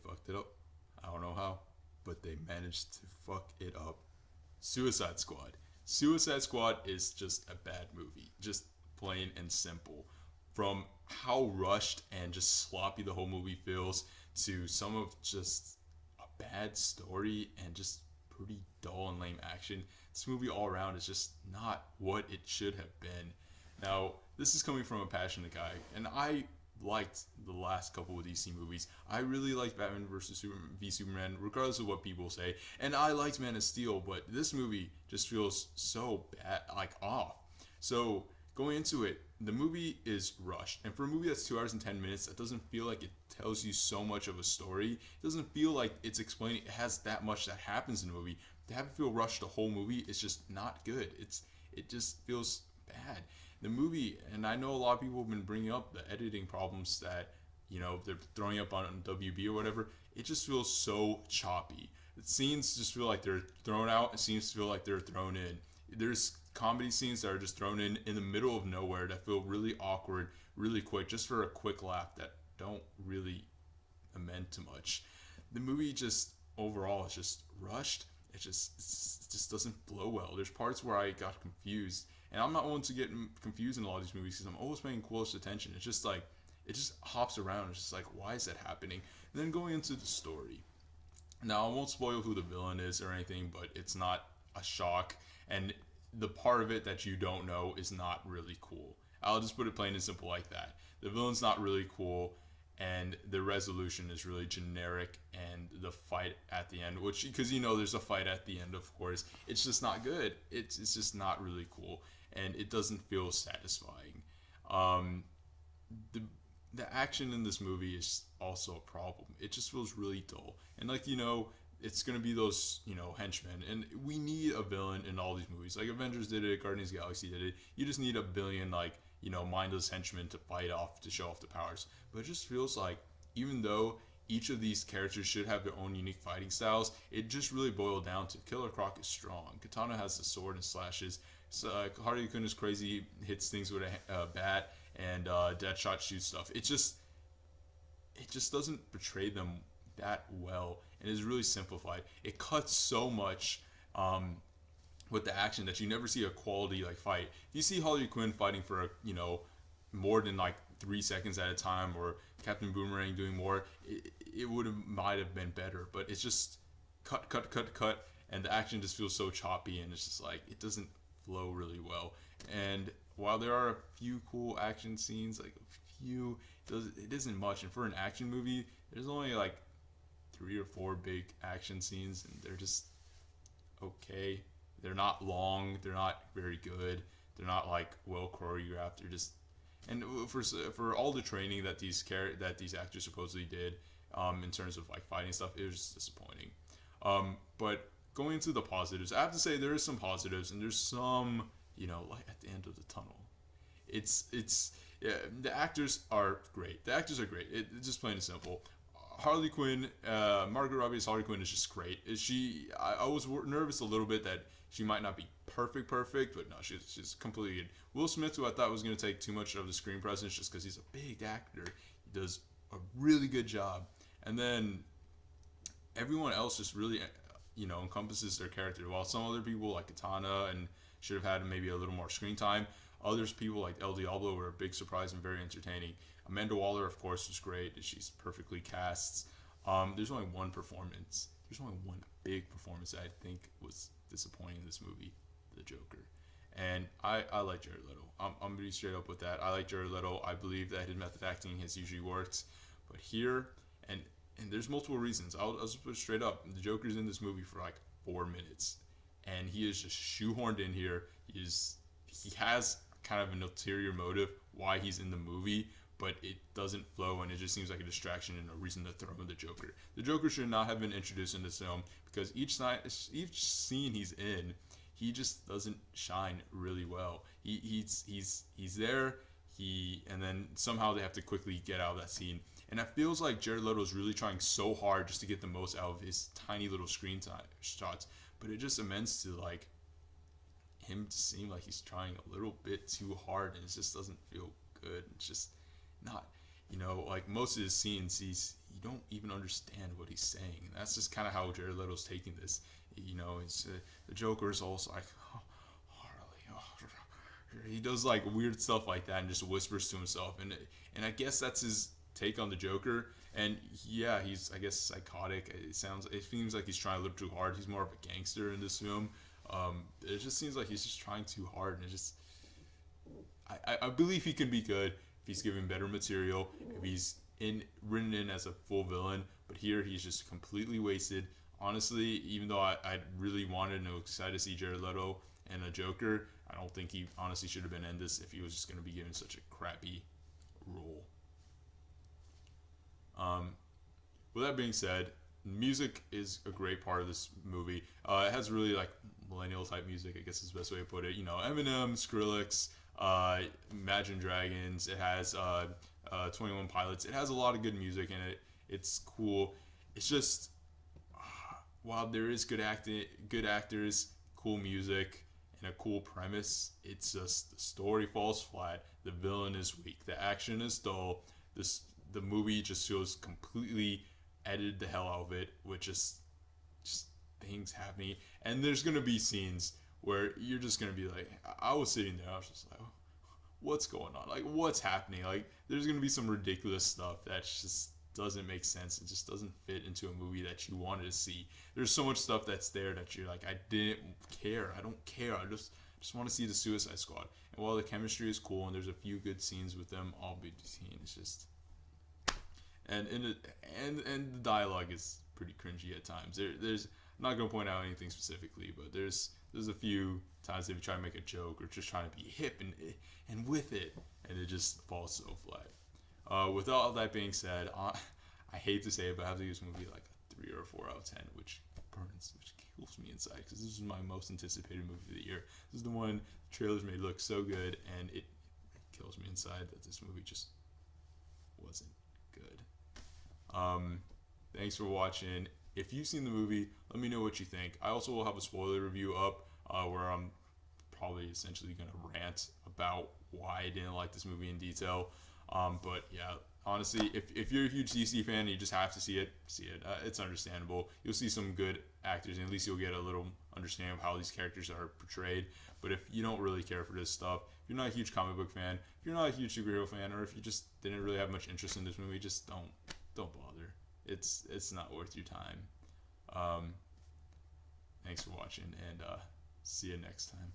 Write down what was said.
they fucked it up. I don't know how, but they managed to fuck it up. Suicide Squad. Suicide Squad is just a bad movie, just plain and simple. From how rushed and just sloppy the whole movie feels to some of just a bad story and just pretty dull and lame action. This movie all around is just not what it should have been. Now, this is coming from a passionate guy, and I liked the last couple of DC movies. I really liked Batman vs Superman, regardless of what people say, and I liked Man of Steel. But this movie just feels so bad, like off. So going into it, the movie is rushed, and for a movie that's 2 hours and 10 minutes, that doesn't feel like it tells you so much of a story. It doesn't feel like it's explaining. It has that much that happens in the movie. To have it feel rushed the whole movie is just not good. It just feels bad. The movie, and I know a lot of people have been bringing up the editing problems that they're throwing up on WB or whatever. It just feels so choppy. The scenes just feel like they're thrown out. It seems to feel like they're thrown in. There's comedy scenes that are just thrown in the middle of nowhere that feel really awkward, really quick, just for a quick laugh that don't really amend to much. The movie just overall is just rushed. It just doesn't flow well. There's parts where I got confused, and I'm not one to get confused in a lot of these movies because I'm always paying close attention. It's just like it just hops around. It's just like, why is that happening? And then going into the story. Now I won't spoil who the villain is or anything, but it's not a shock, and the part of it that you don't know is not really cool. I'll just put it plain and simple like that. The villain's not really cool, and the resolution is really generic, and the fight at the end, which, because there's a fight at the end, of course, it's just not good. It's just not really cool, and it doesn't feel satisfying. The action in this movie is also a problem. It just feels really dull, and it's gonna be those henchmen, and we need a villain in all these movies. Like Avengers did it, Guardians of the Galaxy did it. You just need a billion mindless henchmen to fight off to show off the powers. But it just feels like, even though each of these characters should have their own unique fighting styles, it just really boiled down to Killer Croc is strong. Katana has the sword and slashes. So, Harley Quinn is crazy, hits things with a bat, and Deadshot shoots stuff. It just doesn't portray them that well, and is really simplified. It cuts so much with the action that you never see a quality fight. If you see Harley Quinn fighting for more than 3 seconds at a time, or Captain Boomerang doing more, it might have been better. But it's just cut, and the action just feels so choppy, and it's just it doesn't flow really well. And while there are a few cool action scenes, it isn't much. And for an action movie, there's only 3 or 4 big action scenes, and they're just okay. They're not long. They're not very good. They're not well choreographed. They're just, and for all the training that these actors supposedly did, in terms of fighting stuff, it was just disappointing. But going into the positives, I have to say there is some positives, and there's some light at the end of the tunnel. Yeah, the actors are great. The actors are great. It's just plain and simple. Harley Quinn, Margot Robbie's Harley Quinn is just great. I was nervous a little bit that she might not be perfect, but no, she's completely good. Will Smith, who I thought was going to take too much of the screen presence just because he's a big actor, he does a really good job. And then everyone else just really, encompasses their character. While some other people like Katana and should have had maybe a little more screen time, others people like El Diablo were a big surprise and very entertaining. Amanda Waller, of course, was great. She's perfectly cast. There's only one performance. There's only one big performance that I think was disappointing in this movie, the Joker. And I like Jared Leto. I'm going to be straight up with that. I like Jared Leto. I believe that his method acting has usually worked. But here, and there's multiple reasons. I'll just put it straight up. The Joker's in this movie for 4 minutes. And he is just shoehorned in here. He has kind of an ulterior motive why he's in the movie, but it doesn't flow, and it just seems like a distraction and a reason to throw in the Joker. The Joker should not have been introduced in this film, because each scene he's in, he just doesn't shine really well. He's there, and then somehow they have to quickly get out of that scene. And it feels like Jared Leto is really trying so hard just to get the most out of his tiny little screen time shots, but it just amends to him to seem like he's trying a little bit too hard, and it just doesn't feel good. It's just not, most of his scenes, you don't even understand what he's saying. And that's just kind of how Jared Leto's taking this. You know, it's the Joker is also like, oh, Harley, oh. He does like weird stuff like that and just whispers to himself, and I guess that's his take on the Joker. And yeah, he's, I guess, psychotic. It seems like he's trying a little too hard. He's more of a gangster in this film. It just seems like he's just trying too hard, and it just, I believe he can be good if he's given better material, if he's written in as a full villain. But here he's just completely wasted. Honestly, even though I really wanted and was excited to see Jared Leto and a Joker, I don't think he honestly should have been in this if he was just going to be given such a crappy role. With that being said, music is a great part of this movie. It has really like millennial type music, I guess is the best way to put it. You know, Eminem, Skrillex, Imagine Dragons. It has 21 Pilots. It has a lot of good music in it. It's cool. It's just, while there is good actors, cool music, and a cool premise, it's just the story falls flat. The villain is weak. The action is dull. The movie just feels completely edited the hell out of it, with just things happening. And there's gonna be scenes where you're just gonna be like, I was sitting there, I was just like, what's going on? Like, what's happening? Like, there's gonna be some ridiculous stuff that just doesn't make sense. It just doesn't fit into a movie that you wanted to see. There's so much stuff that's there that you're like, I didn't care. I don't care. I just want to see the Suicide Squad. And while the chemistry is cool and there's a few good scenes with them, all be seen. It's just, and the dialogue is pretty cringy at times. There's, I'm not gonna point out anything specifically, but there's a few times they try to make a joke or just trying to be hip and with it, and it just falls so flat. With all that being said, I hate to say it, but I have to give this movie like a 3 or a 4 out of 10, which kills me inside, because this is my most anticipated movie of the year. This is the one the trailers made look so good, and it kills me inside that this movie just wasn't good. Thanks for watching. If you've seen the movie, let me know what you think. I also will have a spoiler review up where I'm probably essentially going to rant about why I didn't like this movie in detail. But yeah, honestly, if you're a huge DC fan and you just have to see it. It's understandable. You'll see some good actors, and at least you'll get a little understanding of how these characters are portrayed. But if you don't really care for this stuff, if you're not a huge comic book fan, if you're not a huge superhero fan, or if you just didn't really have much interest in this movie, just don't bother. It's not worth your time. Thanks for watching, and see you next time.